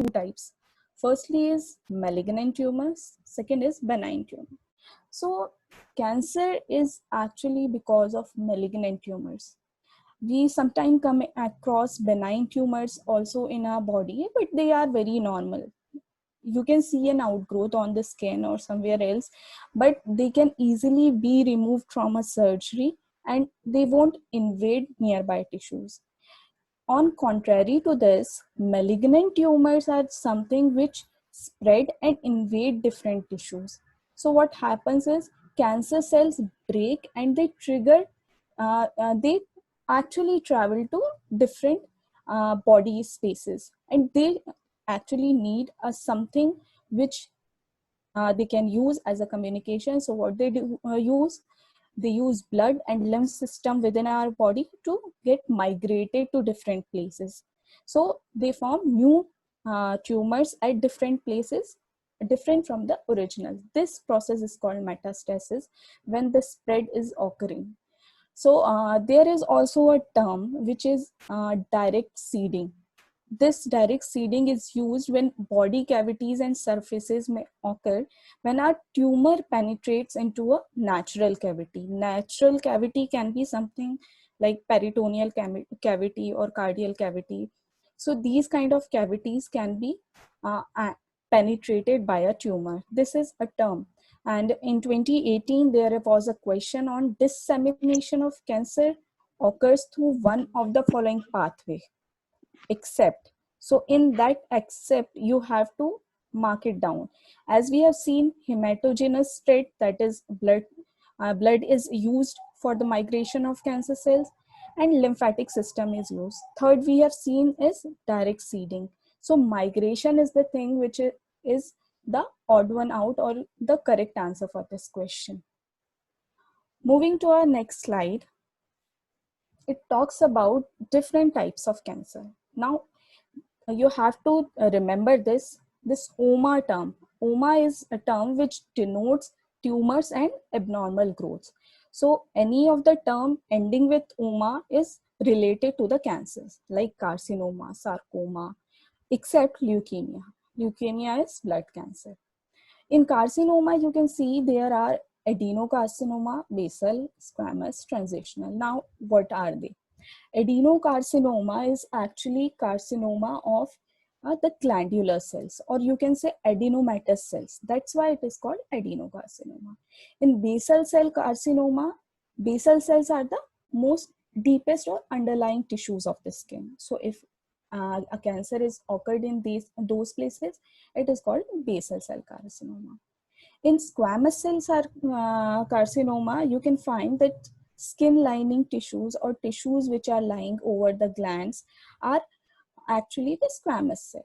types. Firstly is malignant tumors, second is benign tumor. So cancer is actually because of malignant tumors. We sometimes come across benign tumors also in our body, but they are very normal. You can see an outgrowth on the skin or somewhere else, but they can easily be removed from a surgery and they won't invade nearby tissues. On contrary to this, malignant tumors are something which spread and invade different tissues. So what happens is cancer cells break and they trigger, they actually travel to different body spaces, and they actually need a something which they can use as a communication. So what they do they use blood and lymph system within our body to get migrated to different places. So they form new tumors at different places, different from the original. This process is called metastasis when the spread is occurring. So there is also a term which is direct seeding. This direct seeding is used when body cavities and surfaces may occur when a tumor penetrates into a natural cavity. Natural cavity can be something like peritoneal cavity or cardiac cavity. So these kind of cavities can be penetrated by a tumor. This is a term. And in 2018, there was a question on dissemination of cancer occurs through one of the following pathway except. So in that except, you have to mark it down. As we have seen, hematogenous state, that is blood is used for the migration of cancer cells, and lymphatic system is used. Third we have seen is direct seeding. So migration is the thing which is the odd one out or the correct answer for this question. Moving to our next slide, it talks about different types of cancer. Now you have to remember this OMA term. OMA is a term which denotes tumors and abnormal growths. So any of the term ending with OMA is related to the cancers like carcinoma, sarcoma, except leukemia. Leukemia is blood cancer. In carcinoma, you can see there are adenocarcinoma, basal, squamous, transitional. Now, what are they? Adenocarcinoma is actually carcinoma of the glandular cells, or you can say adenomatous cells. That's why it is called adenocarcinoma. In basal cell carcinoma, basal cells are the most deepest or underlying tissues of the skin. So if a cancer is occurred in those places, it is called basal cell carcinoma. In squamous cell carcinoma, you can find that skin lining tissues or tissues which are lying over the glands are actually the squamous cell.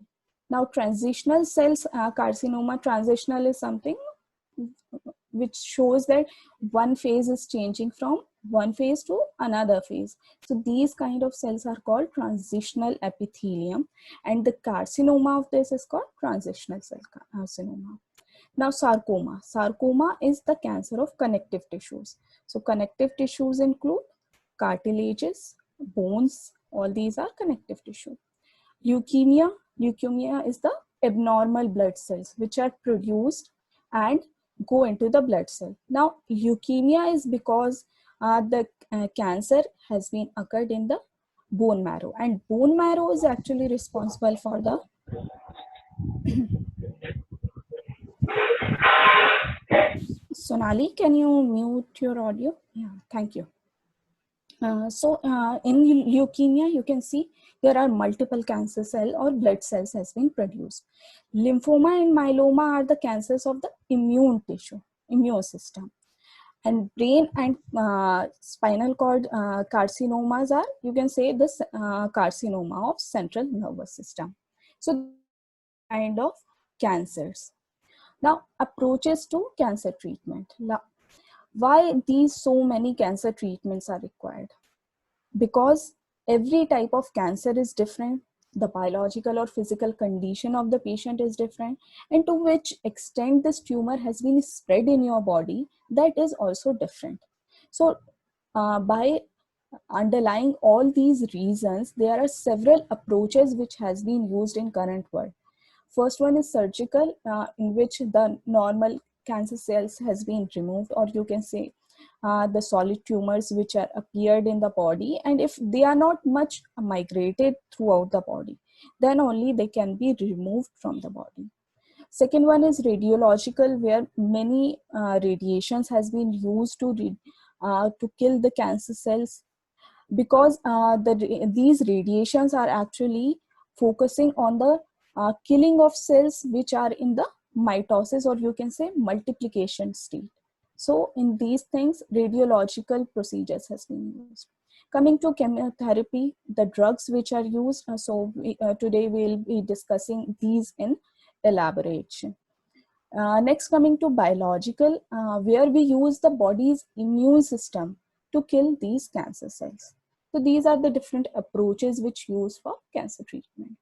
Now, transitional cells carcinoma, transitional is something which shows that one phase is changing from one phase to another phase. So these kind of cells are called transitional epithelium, and the carcinoma of this is called transitional cell carcinoma. Now, sarcoma. Sarcoma is the cancer of connective tissues. So connective tissues include cartilages, bones, all these are connective tissue. Leukemia. Leukemia is the abnormal blood cells which are produced and go into the blood cell. Now, leukemia is because the cancer has been occurred in the bone marrow, and bone marrow is actually responsible for the Sonali, can you mute your audio? Yeah, thank you. In leukemia, you can see there are multiple cancer cell or blood cells has been produced. Lymphoma and myeloma are the cancers of the immune tissue, immune system. And brain and spinal cord carcinomas are, you can say, this carcinoma of central nervous system. So kind of cancers. Now, approaches to cancer treatment. Why these so many cancer treatments are required? Because every type of cancer is different, the biological or physical condition of the patient is different, and to which extent this tumor has been spread in your body, that is also different. So by underlying all these reasons, there are several approaches which has been used in current world. First one is surgical, in which the normal cancer cells has been removed, or you can say the solid tumors which are appeared in the body, and if they are not much migrated throughout the body, then only they can be removed from the body. Second one is radiological, where many radiations has been used to kill the cancer cells, because these radiations are actually focusing on the killing of cells which are in the mitosis, or you can say multiplication state. So in these things, radiological procedures has been used. Coming to chemotherapy, the drugs which are used, today we'll be discussing these in elaboration. Next, coming to biological, where we use the body's immune system to kill these cancer cells. So these are the different approaches which use for cancer treatment.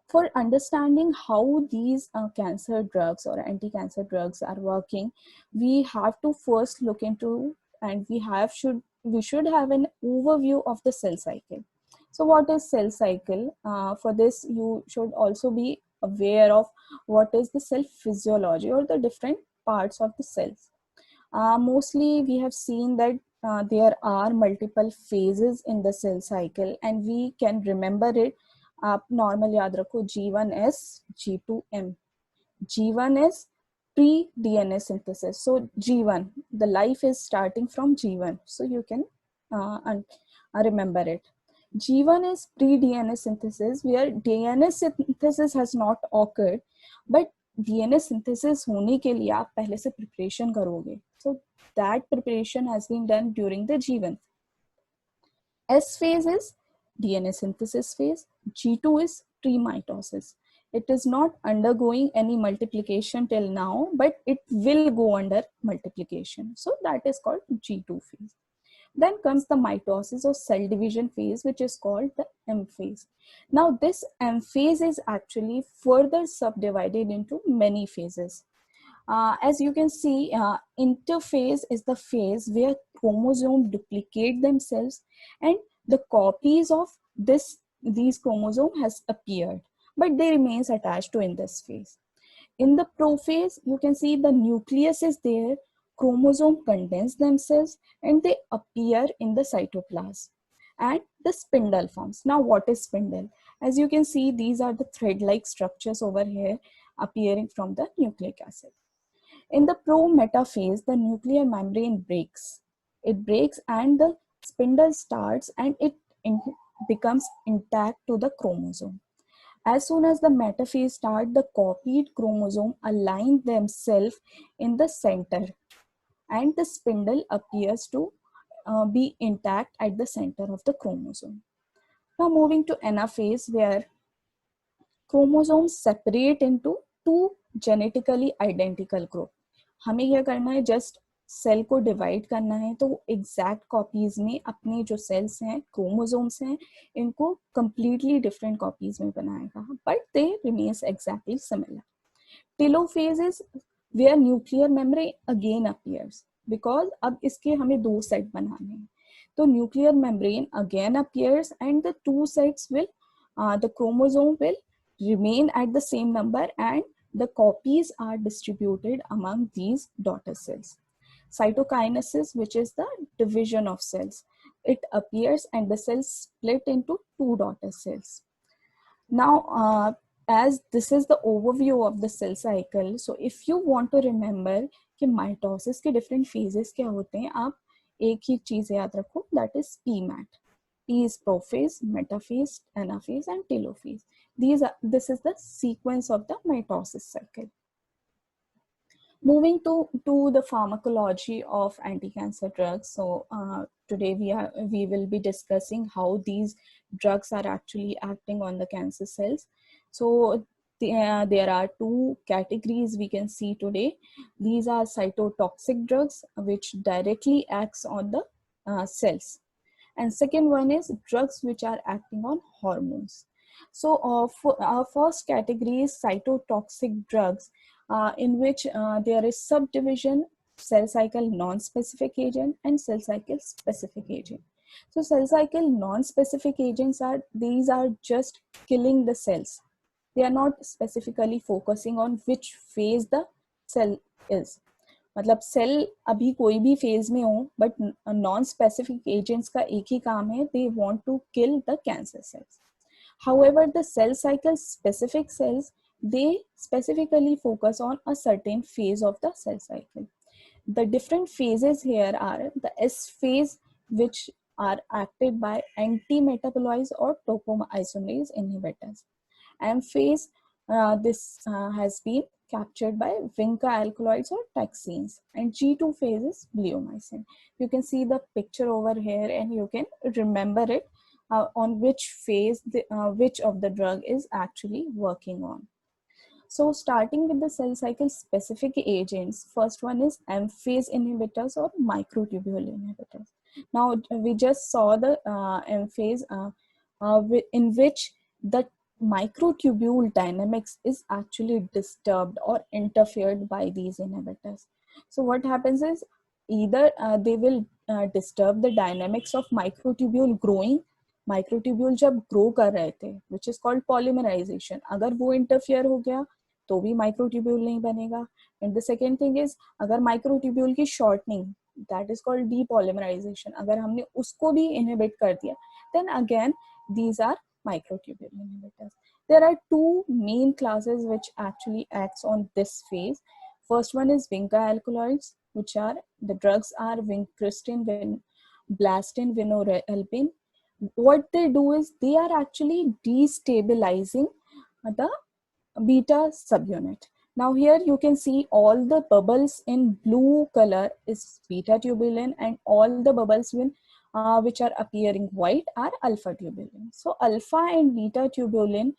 For understanding how these cancer drugs or anti-cancer drugs are working, we have to first look into, and we should have an overview of the cell cycle. So what is cell cycle? For this, you should also be aware of what is the cell physiology, or the different parts of the cells. Mostly we have seen that there are multiple phases in the cell cycle, and we can remember it. आप normal याद रखो, G1S, G2M. G1 is pre-DNA synthesis. So G1, the life is starting from G1. So you can remember it. G1 is pre-DNA synthesis, where DNA synthesis has not occurred, but DNA synthesis होने के लिए आप पहले से preparation करोगे. So that preparation has been done during the G1. S phase is DNA synthesis phase. G2 is pre-mitosis. It is not undergoing any multiplication till now, but it will go under multiplication. So that is called G2 phase. Then comes the mitosis or cell division phase, which is called the M phase. Now this M phase is actually further subdivided into many phases. As you can see, interphase is the phase where chromosomes duplicate themselves, and the copies of these chromosomes has appeared, but they remains attached to in this phase. In the prophase, you can see the nucleus is there, chromosome condense themselves, and they appear in the cytoplasm, and the spindle forms. Now what is spindle? As you can see, these are the thread-like structures over here appearing from the nucleic acid. In the pro-metaphase, the nuclear membrane breaks. It breaks and the spindle starts, and it becomes intact to the chromosome. As soon as the metaphase starts, the copied chromosome align themselves in the center, and the spindle appears to be intact at the center of the chromosome. Now moving to anaphase, where chromosomes separate into two genetically identical group. हमें क्या करना है, just sell को divide करना है, तो exact copies में अपने जो सेल्स हैं, क्रोमोसोम्स हैं, इनको कंप्लीटली डिफरेंट कॉपीज में बनाएगा, but they remains exactly similar. Telophase is where nuclear membrane again appears, because अब इसके हमें दो सेट बनाने हैं, तो nuclear membrane again appears, and the two sets will, the chromosome will remain at the same number, and the copies are distributed among these daughter cells. Cytokinesis, which is the division of cells, it appears and the cells split into two daughter cells. Now, as this is the overview of the cell cycle, so if you want to remember कि mitosis के different phases क्या होते हैं, आप एक ही चीज याद रखो, that is PMAT. P is prophase, metaphase, anaphase, and telophase. This is the sequence of the mitosis cycle. Moving to the pharmacology of anti-cancer drugs. So today we will be discussing how these drugs are actually acting on the cancer cells. So there are two categories we can see today. These are cytotoxic drugs, which directly acts on the cells. And second one is drugs which are acting on hormones. So for our first category is cytotoxic drugs, in which there is subdivision, cell cycle non-specific agent and cell cycle specific agent. So cell cycle non-specific agents are just killing the cells. They are not specifically focusing on which phase the cell is. मतलब cell अभी कोई भी phase में हो, but non specific agents का एक ही काम है, they want to kill the cancer cells. However, the cell cycle specific cells, they specifically focus on a certain phase of the cell cycle. The different phases here are the S phase, which are acted by anti-metabolites or topoisomerase inhibitors. M phase, this has been captured by vinca alkaloids or taxanes, and G2 phase is bleomycin. You can see the picture over here and you can remember it on which phase which of the drug is actually working on. So starting with the cell cycle specific agents, first one is M phase inhibitors or microtubule inhibitors. Now we just saw the M phase in which the microtubule dynamics is actually disturbed or interfered by these inhibitors. So what happens is either they will disturb the dynamics of microtubule growing. Microtubule जब grow कर रहे थे, which is called polymerisation, अगर वो interfere हो गया तो भी माइक्रोट्यूब्यूल नहीं बनेगा. And the second thing is, अगर माइक्रोट्यूब्यूल की shortening, that is called depolymerisation, अगर हमने उसको भी इनहिबिट कर दिया, then again these are microtubule inhibitors. There are two main classes which actually acts on this phase. First one is vinca alkaloids, which are the drugs are vincristine, blastin, vinorelbine. What they do is they are actually destabilizing the beta subunit. Now here you can see all the bubbles in blue color is beta tubulin, and all the bubbles which are appearing white are alpha tubulin. So alpha and beta tubulin,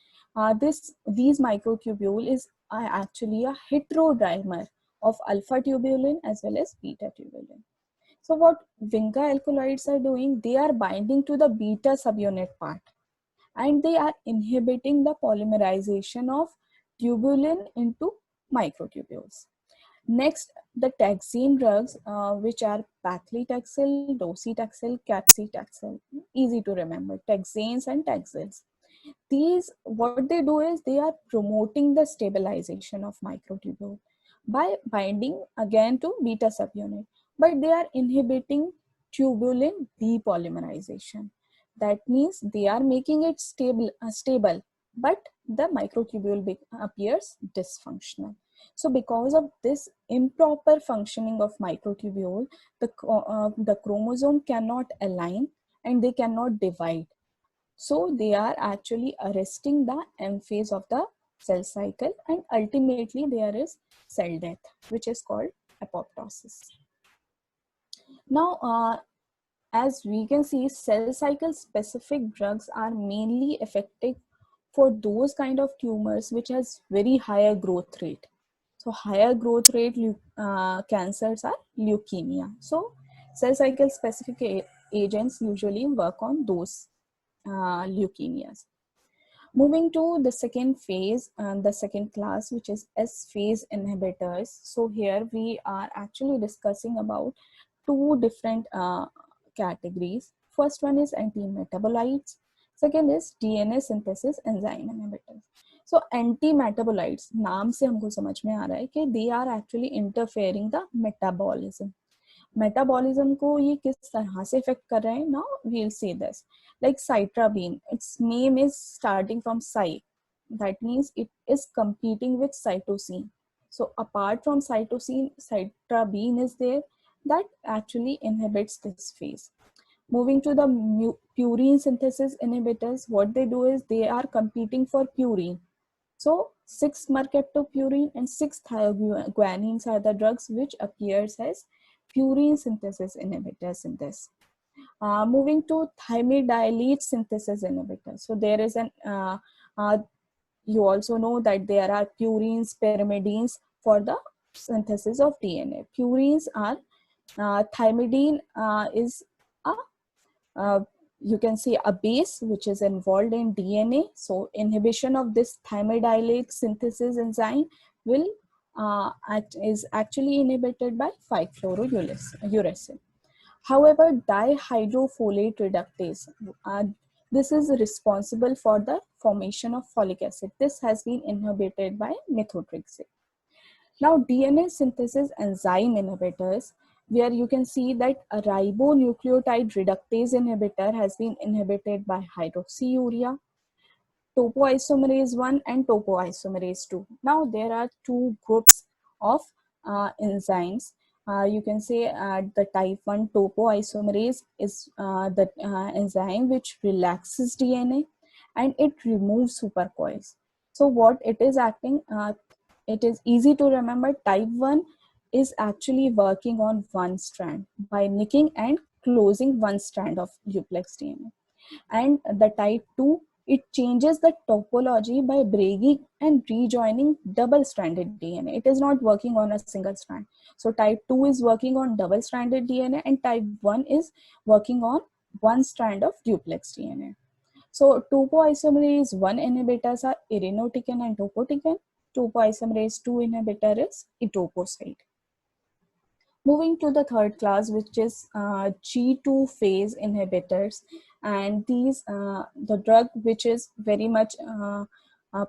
these microtubule is actually a heterodimer of alpha tubulin as well as beta tubulin. So what vinca alkaloids are doing, they are binding to the beta subunit part, and they are inhibiting the polymerization of tubulin into microtubules. Next, the taxane drugs, which are paclitaxel, docetaxel, capsitaxel. Easy to remember, taxanes and taxanes. These, what they do is they are promoting the stabilization of microtubule by binding again to beta subunit, but they are inhibiting tubulin depolymerization. That means they are making it stable, but the microtubule appears dysfunctional. So because of this improper functioning of microtubule, the chromosome cannot align and they cannot divide. So they are actually arresting the M phase of the cell cycle, and ultimately there is cell death, which is called apoptosis. Now, as we can see, cell cycle specific drugs are mainly effective for those kind of tumors which has very higher growth rate. So higher growth rate cancers are leukemia. So cell cycle specific agents usually work on those leukemias. Moving to the second phase and the second class, which is S phase inhibitors. So here we are actually discussing about two different categories. First one is anti-metabolites. Second is DNA synthesis enzyme inhibitors. So anti-metabolites, नाम से हमको समझ में आ रहा है कि they are actually interfering the metabolism. Metabolism को ये किस तरह से इफेक्ट कर रहे हैं, now we will see this. Like cytarabine, its name is starting from cy, that means it is competing with cytosine. So apart from cytosine, citrabine is there that actually inhibits this phase. Moving to the purine synthesis inhibitors, what they do is they are competing for purine. So 6-mercaptopurine and 6-thioguanines are the drugs which appears as purine synthesis inhibitors in this. Moving to thymidylate synthesis inhibitors. So there is an, you also know that there are purines, pyrimidines for the synthesis of DNA. Purines are, thymidine is a, you can see a base which is involved in DNA. So inhibition of this thymidylate synthesis enzyme will is actually inhibited by 5-fluorouracil. However, dihydrofolate reductase, This is responsible for the formation of folic acid. This has been inhibited by methotrexate. Now, DNA synthesis enzyme inhibitors, where you can see that a ribonucleotide reductase inhibitor has been inhibited by hydroxyurea, topoisomerase 1 and topoisomerase 2. Now, there are two groups of enzymes. You can say the type 1 topoisomerase is the enzyme which relaxes DNA and it removes supercoils. So what it is acting, it is easy to remember. Type 1 is actually working on one strand by nicking and closing one strand of duplex DNA. And the type 2, it changes the topology by breaking and rejoining double-stranded DNA. It is not working on a single strand. So type 2 is working on double-stranded DNA and type 1 is working on one strand of duplex DNA. So topoisomerase 1 inhibitors are irinotecan and topotecan. Topoisomerase 2 inhibitor is etoposide. Moving to the third class, which is G2 phase inhibitors, and these the drug which is very much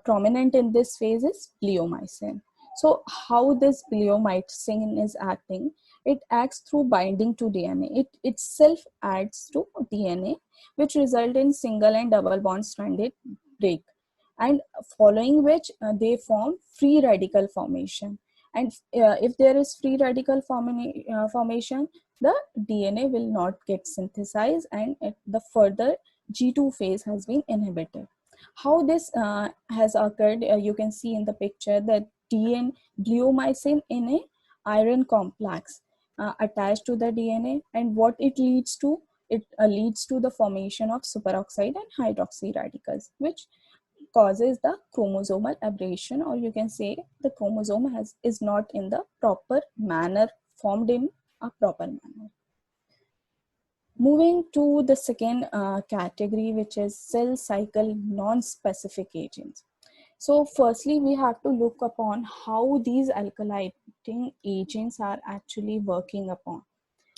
prominent in this phase is bleomycin. So how this bleomycin is acting? It acts through binding to DNA. It itself adds to DNA, which result in single and double bond stranded break, and following which they form free radical formation. And if there is free radical formation, the DNA will not get synthesized and the further G2 phase has been inhibited. How this has occurred, you can see in the picture that bleomycin in a iron complex attached to the DNA, and what it leads to, it leads to the formation of superoxide and hydroxy radicals, which causes the chromosomal aberration, or you can say the chromosome is not in the proper manner, formed in a proper manner. Moving to the second category, which is cell cycle non-specific agents. So firstly, we have to look upon how these alkylating agents are actually working upon.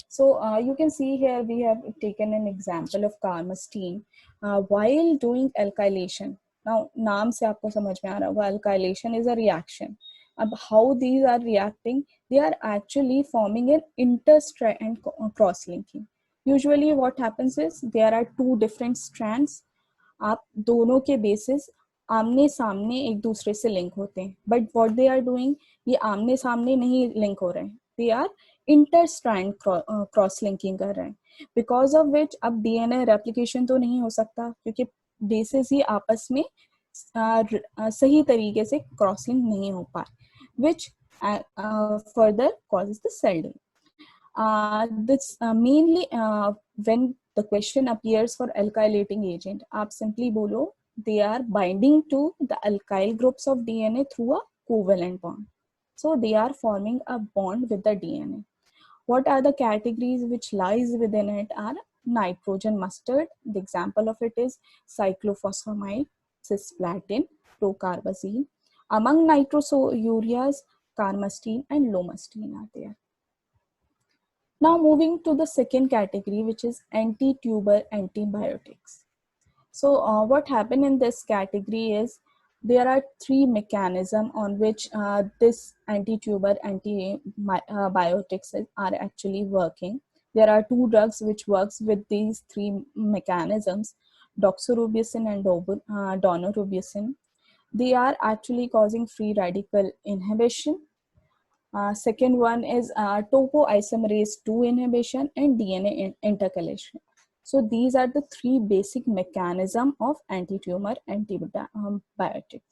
So you can see here we have taken an example of carmustine while doing alkylation. Now, नाम से आपको समझ में आ रहा होगा, alkylation is a reaction. अब how these are reacting? They are actually forming an interstrand cross-linking. Usually what happens is there are two different strands. आप दोनों के basis आमने सामने एक दूसरे से लिंक होते हैं, but what they are doing, ये आमने सामने नहीं लिंक हो रहे हैं, they are interstrand cross linking कर रहे हैं, बिकॉज ऑफ विच अब डीएनए रेप्लिकेशन तो नहीं हो सकता क्योंकि बेसिस ही आपस में सही तरीके से क्रॉस लिंक नहीं हो पाए, which further causes the cell death. This mainly when the question appears for alkylating agent, आप simply बोलो they are binding to the alkyl groups of DNA through a covalent bond. So they are forming a bond with the DNA. What are the categories which lies within it are nitrogen mustard. The example of it is cyclophosphamide, cisplatin, procarbazine. Among nitrosoureas, carmustine and lomustine are there. Now moving to the second category, which is anti-tuber antibiotics. So what happened in this category is there are three mechanisms on which this anti-tuber antibiotics are actually working. There are two drugs which works with these three mechanisms, doxorubicin and daunorubicin. They are actually causing free radical inhibition. Second one is topoisomerase 2 inhibition and DNA intercalation. So these are the three basic mechanisms of anti-tumor antibiotics.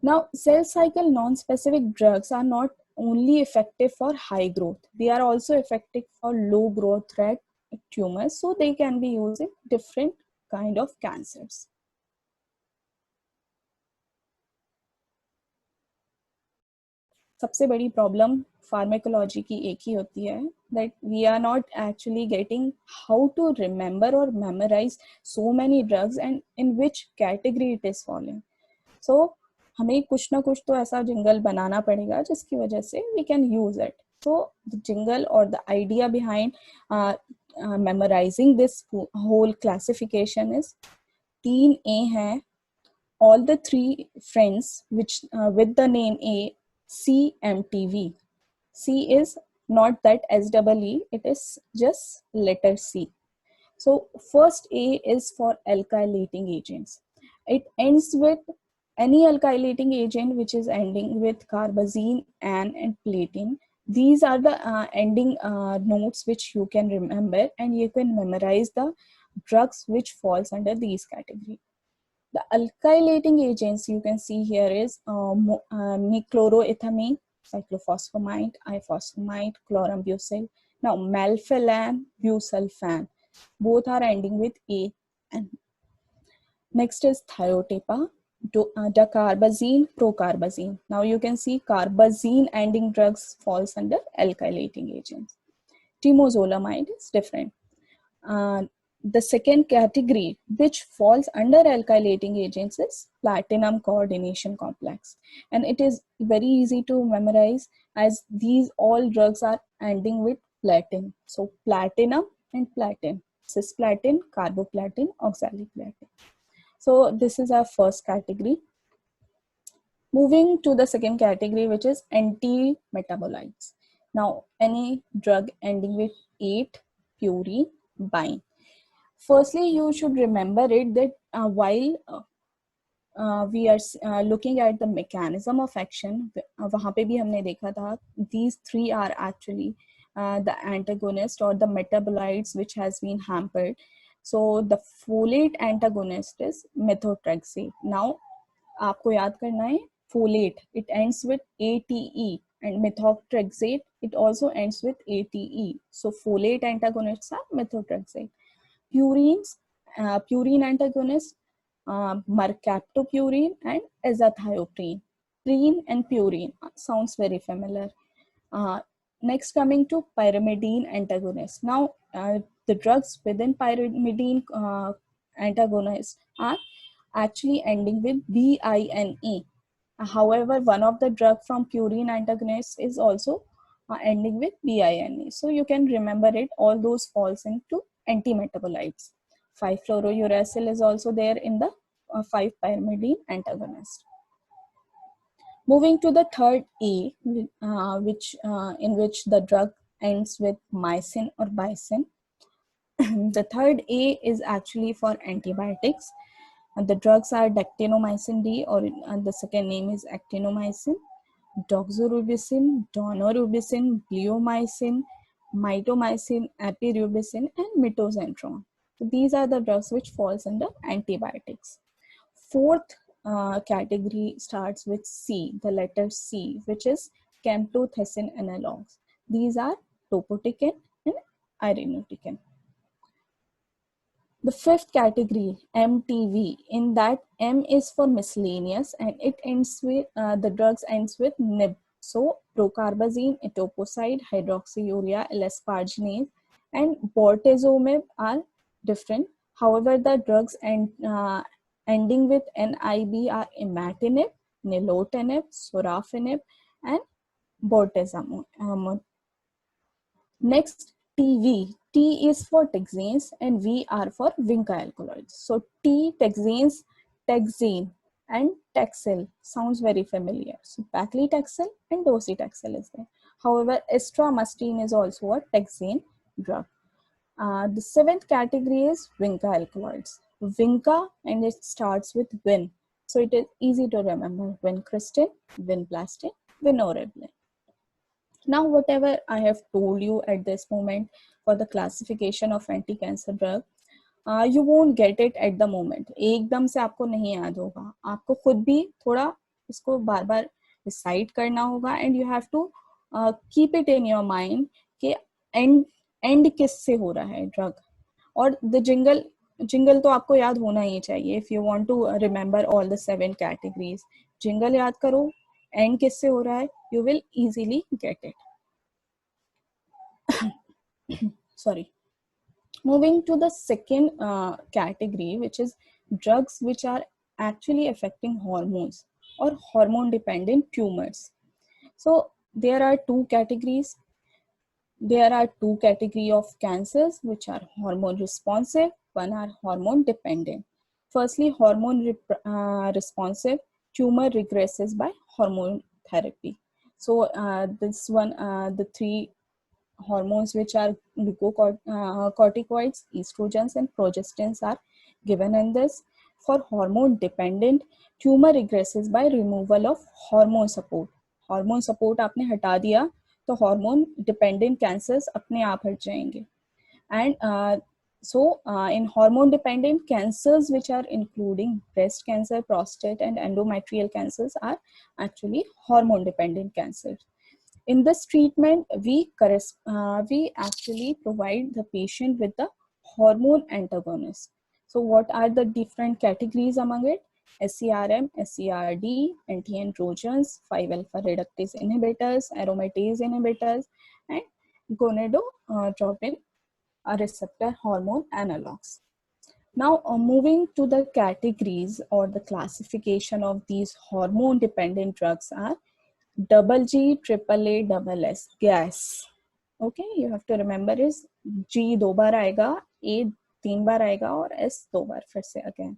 Now, cell cycle non-specific drugs are not only effective for high growth, they are also effective for low growth rate tumors, so they can be used in different kind of cancers. सबसे बड़ी problem pharmacology की एक ही होती है, that we are not actually getting how to remember or memorize so many drugs and in which category it is falling. So हमें कुछ ना कुछ तो ऐसा जिंगल बनाना पड़ेगा जिसकी वजह से we can use it. So the jingle or the idea behind memorizing this whole classification is तीन A हैं. All the three friends which with the name A, CMTV. C is not that SEE, it is just letter C. So first A is for alkylating agents. It ends with any alkylating agent which is ending with carbazine and platin. These are the ending notes which you can remember, and you can memorize the drugs which falls under these category. The alkylating agents you can see here is mechloroethamine, cyclophosphamide, ifosfamide, chlorambucil. Now melphalan, busulfan, both are ending with A. And next is thiotepa, dacarbazine, procarbazine. Now you can see carbazine ending drugs falls under alkylating agents. Temozolomide is different. Uh, the second category which falls under alkylating agents is platinum coordination complex, and it is very easy to memorize as these all drugs are ending with platin. So platinum and platin, cisplatin, carboplatin, oxaliplatin. So this is our first category. Moving to the second category, which is anti-metabolites. Now any drug ending with 8 purine bind. Firstly, you should remember it that while we are looking at the mechanism of action, वहाँ पे भी हमने देखा था, these three are actually the antagonist or the metabolites which has been hampered. So the folate antagonist is methotrexate. Now आपको याद करना है folate, it ends with ATE, and methotrexate, it also ends with ATE. So folate antagonists are methotrexate. Purines, purine antagonist, mercaptopurine and azathioprine. Prine and purine sounds very familiar. Next, coming to pyrimidine antagonist. Now, the drugs within pyrimidine antagonists are actually ending with BINE. However, one of the drug from purine antagonists is also ending with BINE. So you can remember it. All those falls into antimetabolites. 5-fluorouracil is also there in the 5-pyrimidine antagonist. Moving to the third A, in which the drug ends with mycin or bison. The third A is actually for antibiotics. The drugs are dactinomycin D, or the second name is actinomycin, doxorubicin, daunorubicin, bleomycin, mitomycin, apirubicin, and mitoxantrone. So these are the drugs which falls under antibiotics. Fourth category starts with C, the letter C, which is camptothecin analogs. These are topotecan and irinotecan. The fifth category, MTV, in that M is for miscellaneous, and it ends with the drugs ends with NIB. So procarbazine, etoposide, hydroxyurea, L-asparginase, and bortezomib are different. However, the drugs ending with NIB are imatinib, nilotinib, sorafenib, and bortezomib. Next, TV. T is for texanes and V are for vinca alkaloids. So T, texanes, Taxane, and Taxil sounds very familiar. So paclitaxel and docetaxel is there. However, estramastine is also a taxane drug. The seventh category is vinca alkaloids. Vinca, and it starts with Vin. So it is easy to remember: vincristine, vinplastin, vinorelbine. Now, whatever I have told you at this moment for the classification of anti-cancer drug, you won't get it at the moment. एकदम से आपको नहीं याद होगा. आपको खुद भी थोड़ा इसको बार बार रिसाइट करना होगा, and you have to keep it in your mind कि end किससे हो रहा है ड्रग. और the jingle तो आपको याद होना ही चाहिए if you want to remember all the 7 categories. Jingle याद करो, end किससे हो रहा है, you will easily get it. Sorry. Moving to the second category, which is drugs which are actually affecting hormones or hormone dependent tumors. So there are two categories. There are two categories of cancers which are hormone responsive, one are hormone dependent. Firstly, responsive tumor regresses by hormone therapy. So this one, the three hormones which are glucocorticoids, estrogens and progestins are given in this. For hormone dependent, tumor regresses by removal of hormone support. Hormone support आपने हटा दिया तो hormone dependent cancers अपने आप हट जाएंगे. And in hormone dependent cancers, which are including breast cancer, prostate and endometrial cancers, are actually hormone dependent cancers. In this treatment, we actually provide the patient with the hormone antagonist. So what are the different categories among it? SERM, SERD, anti-androgens, 5-alpha reductase inhibitors, aromatase inhibitors, and gonadotropin receptor hormone analogs. Now, moving to the categories or the classification of these hormone dependent drugs are double G, triple A, double S, gas. Okay, you have to remember is G 2 बार आएगा, A 3 बार आएगा और S 2 बार फिर से again.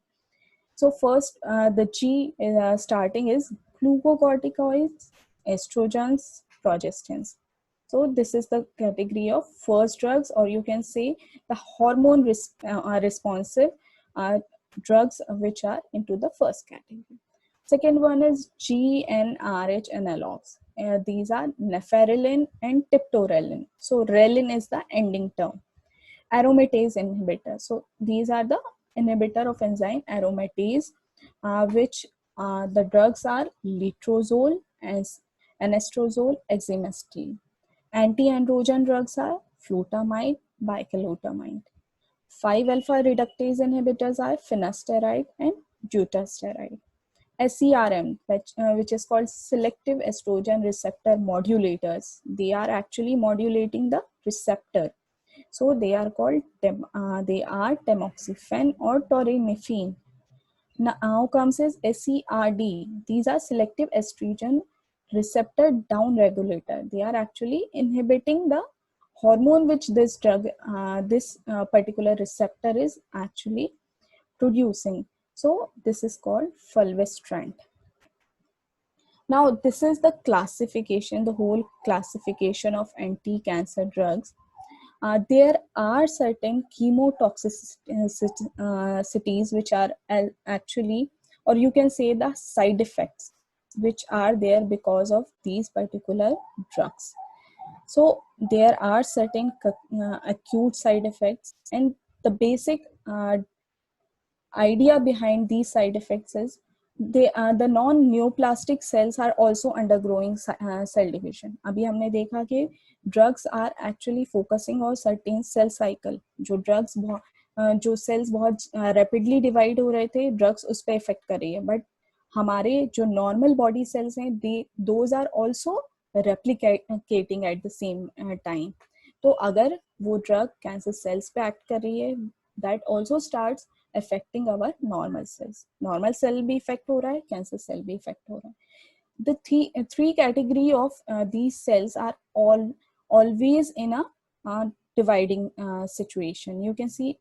So first, the G starting is glucocorticoids, estrogens, progestins. So this is the category of first drugs, or you can say the hormone responsive drugs which are into the first category. Second one is GnRH analogs. These are neferilin and tiptorelin. So relin is the ending term. Aromatase inhibitor. So these are the inhibitor of enzyme aromatase, which the drugs are letrozole and anastrozole, exemestane. Anti-androgen drugs are flutamide, bicalutamide. 5-alpha reductase inhibitors are finasteride and dutasteride. SERM, which is called selective estrogen receptor modulators. They are actually modulating the receptor. So they are called tamoxifen or toramifene. Now comes is SERD. These are selective estrogen receptor down regulator. They are actually inhibiting the hormone which this drug, this particular receptor is actually producing. So this is called fulvestrant. Now this is the classification, the whole classification of anti-cancer drugs. There are certain chemotoxicities which are actually, or you can say the side effects which are there because of these particular drugs. So there are certain acute side effects, and the basic idea behind these side effects is the non-neoplastic cells are also undergoing cell division. अभी हमने देखा कि drugs are actually focusing on certain cell cycle. जो cells बहुत rapidly divide हो रहे थे, drugs उस पे effect कर रही है. But हमारे जो normal body cells हैं, those are also replicating at the same time. तो अगर वो drug cancer cells पे act कर रही है, that also starts affecting our normal cells. Normal cell भी affect हो रहा है, cancer cell भी affect हो रहा है. The three category of these cells are always in a dividing situation. You can see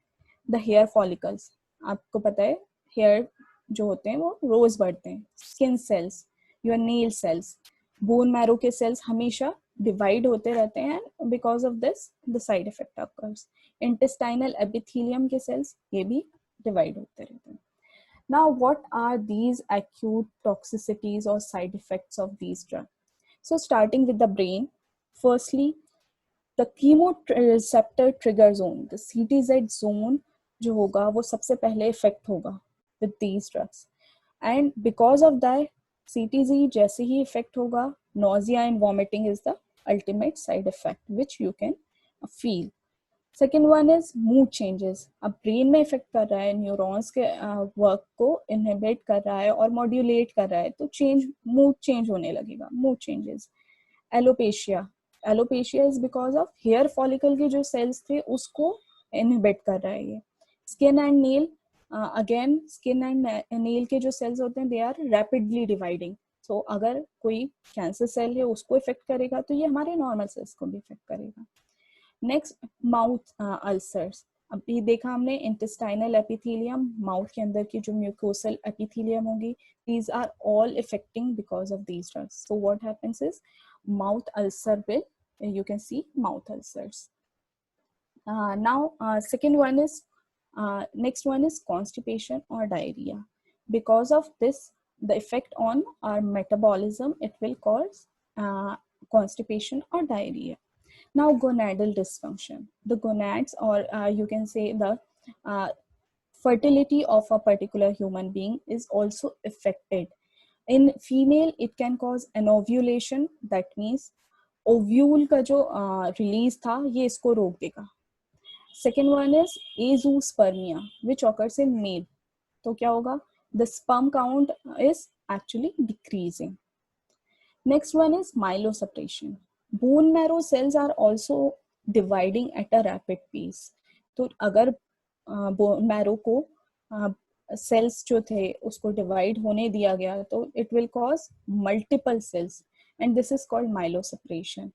the hair follicles. आपको पता है hair जो होते हैं वो रोज बढ़ते हैं. Skin cells, your nail cells, bone marrow के cells हमेशा divide होते रहते हैं. Because of this, the side effect occurs. Intestinal epithelium के cells ये भी divide होते रहते हैं. Now, what are these acute toxicities or side effects of these drugs? So, starting with the brain, firstly, the chemoreceptor trigger zone, the CTZ zone जो होगा वो सबसे पहले affect होगा with these drugs. And because of that, CTZ जैसे ही affect होगा, nausea and vomiting is the ultimate side effect which you can feel. Second one is mood changes. अब brain में इफेक्ट कर रहा है, न्यूरॉन्स के वर्क को इनहिबिट कर रहा है और मॉड्यूलेट कर रहा है, तो मूड चेंज होने लगेगा. Mood changes. Alopecia is because of hair follicle के जो सेल्स थे उसको इनहिबिट कर रहा है ये. Skin and nail, again skin and nail के जो सेल्स होते हैं दे आर रैपिडली डिवाइडिंग. सो अगर कोई कैंसर सेल है उसको इफेक्ट करेगा तो ये हमारे नॉर्मल सेल्स को भी इफेक्ट करेगा. Next, mouth ulcers. अभी देखा हमने इंटेस्टाइनल एपिथेलियम, माउथ के अंदर की जो म्यूकोसल एपिथेलियम होगी, these are all affecting because of these drugs. So what happens is mouth ulcer will, you can see mouth ulcers. Now second one is next one is constipation or diarrhea. Because of this, the effect on our metabolism, it will cause constipation or diarrhea. Now gonadal dysfunction, the gonads, or you can say the fertility of a particular human being is also affected. In female it can cause anovulation, that means ovule का जो release था ये इसको रोक देगा. Second one is azoospermia which occurs in male. तो क्या होगा, the sperm count is actually decreasing. Next one is myelosuppression. Bone marrow cells are also dividing at a rapid pace. तो अगर बोन मैरो को सेल्स जो थे उसको divide होने दिया गया तो it will cause multiple cells and this is called myelosuppression.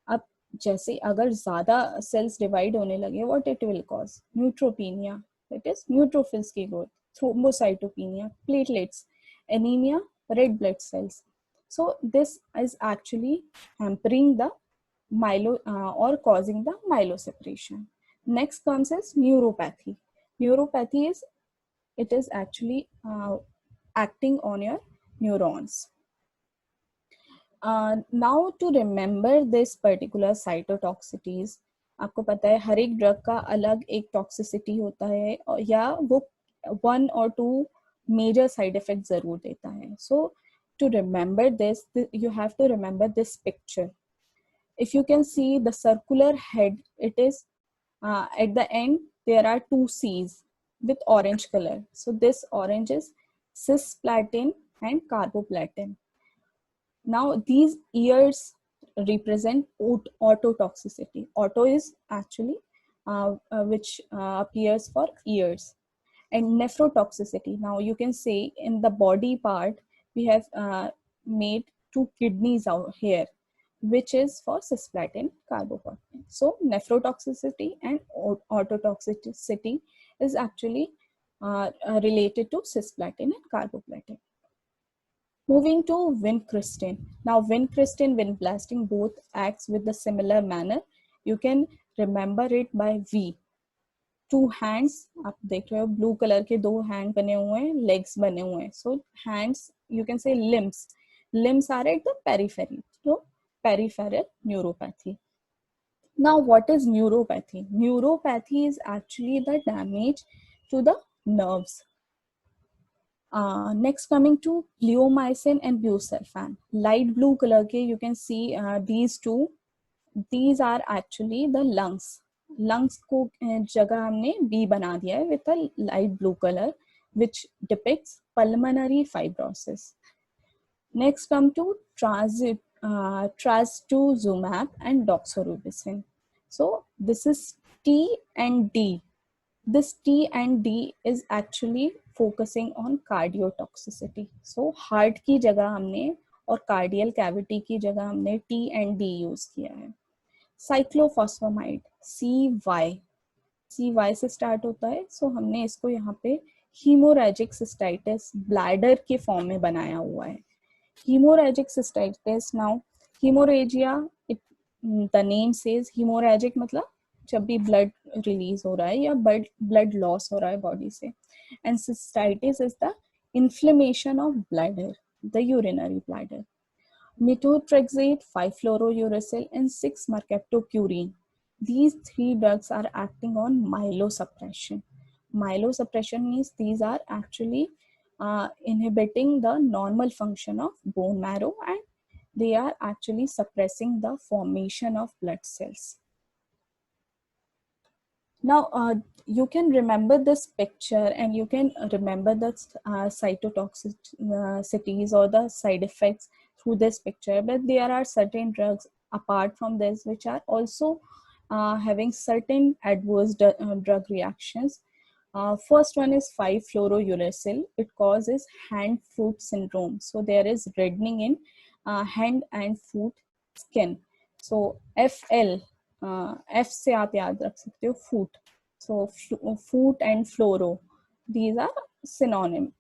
अब जैसे अगर ज्यादा सेल्स डिवाइड होने लगे, what it will cause, neutropenia, that is neutrophils की growth, thrombocytopenia, platelets, anaemia, red blood cells. So this is actually hampering the or causing the myelosuppression. Next comes is neuropathy. Neuropathy is, it is actually acting on your neurons. Now to remember this particular cytotoxicities, आपको पता है हर एक drug का अलग एक toxicity होता है या वो 1 or 2 मेजर साइड इफेक्ट जरूर देता है. So to remember this, you have to remember this picture. If you can see the circular head, it is at the end there are 2 C's with orange color. So this orange is cisplatin and carboplatin. Now these ears represent autotoxicity. Auto is actually which appears for ears. And nephrotoxicity, now you can say in the body part we have made 2 kidneys out here, which is for cisplatin, carboplatin. So nephrotoxicity and autotoxicity is actually related to cisplatin and carboplatin. Moving to vincristine. Now vincristine, vinblastin both acts with the similar manner. You can remember it by V. 2 hands, आप देख रहे हो blue colour के 2 hand बने हुए हैं, legs बने हुए हैं. So hands, you can say limbs. Limbs are at the periphery. तो peripheral neuropathy. Now what is neuropathy? Neuropathy is actually the damage to the nerves. Next coming to bleomycin and busulfan. Light blue color के you can see these two. These are actually the lungs. Lungs को जगह हमने B बना दिया है with a light blue color which depicts pulmonary fibrosis. Next come to trastuzumab and doxorubicin. So this is T and D. This T and D is actually focusing on cardiotoxicity. So heart की जगह हमने और cardial cavity की जगह हमने T and D use किया है. Cyclophosphamide CY से स्टार्ट होता है. सो हमने इसको यहाँ पे हीमोरेजिक सिस्टाइटिस ब्लैडर के फॉर्म में बनाया हुआ है. Haemorrhagic cystitis, now haemorrhagia, the name says haemorrhagic मतलब जब भी ब्लड रिलीज हो रहा है या ब्लड लॉस हो रहा है बॉडी से. And cystitis is the inflammation of bladder, the urinary bladder. Methotrexate, 5-fluorouracil, and 6-mercaptopurine. These 3 drugs are acting on myelosuppression. Myelosuppression means these are actually inhibiting the normal function of bone marrow and they are actually suppressing the formation of blood cells. Now you can remember this picture and you can remember the cytotoxicities or the side effects through this picture, but there are certain drugs apart from this which are also having certain adverse drug reactions. First one is 5-fluorouracil. It causes hand foot syndrome. So there is reddening in hand and foot skin. So FL, F से आप याद रख सकते हो foot. So foot and fluoro, these are synonym,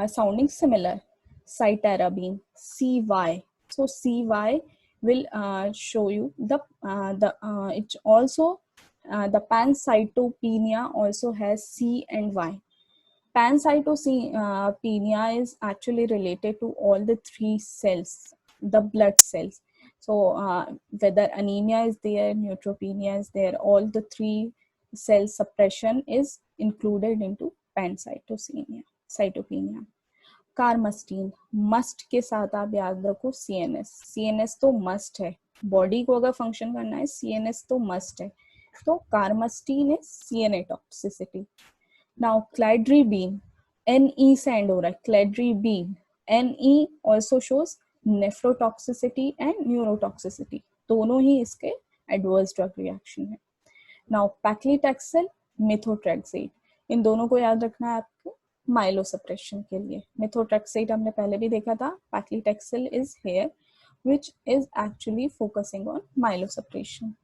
sounding similar. Cytarabine, CY. So CY will show you it also the pancytopenia also has C and Y. Pancytopenia is actually related to all the three cells, the blood cells. So whether anemia is there, neutropenia is there, all the three cell suppression is included into cytopenia. Carmustine, must के साथ आप याद रखो CNS, CNS तो must है, body को अगर function करना है सीएनएस तो मस्ट है, तो carmustine is CNS toxicity. Now cladribine, NE से एंड हो रहा है, cladribine, NE also shows nephrotoxicity and neurotoxicity, दोनों ही इसके एडवर्स ड्रग रिएक्शन है. नाउ पैक्लीटैक्सेल, मिथोट्रेक्सेट, इन दोनों को याद रखना है आपको माइलोसप्रेशन के लिए. मिथोट्रेक्सेट हमने पहले भी देखा था, paclitaxel is here which is actually focusing on myelosuppression.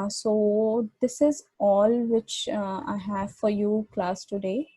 So this is all which I have for you class today.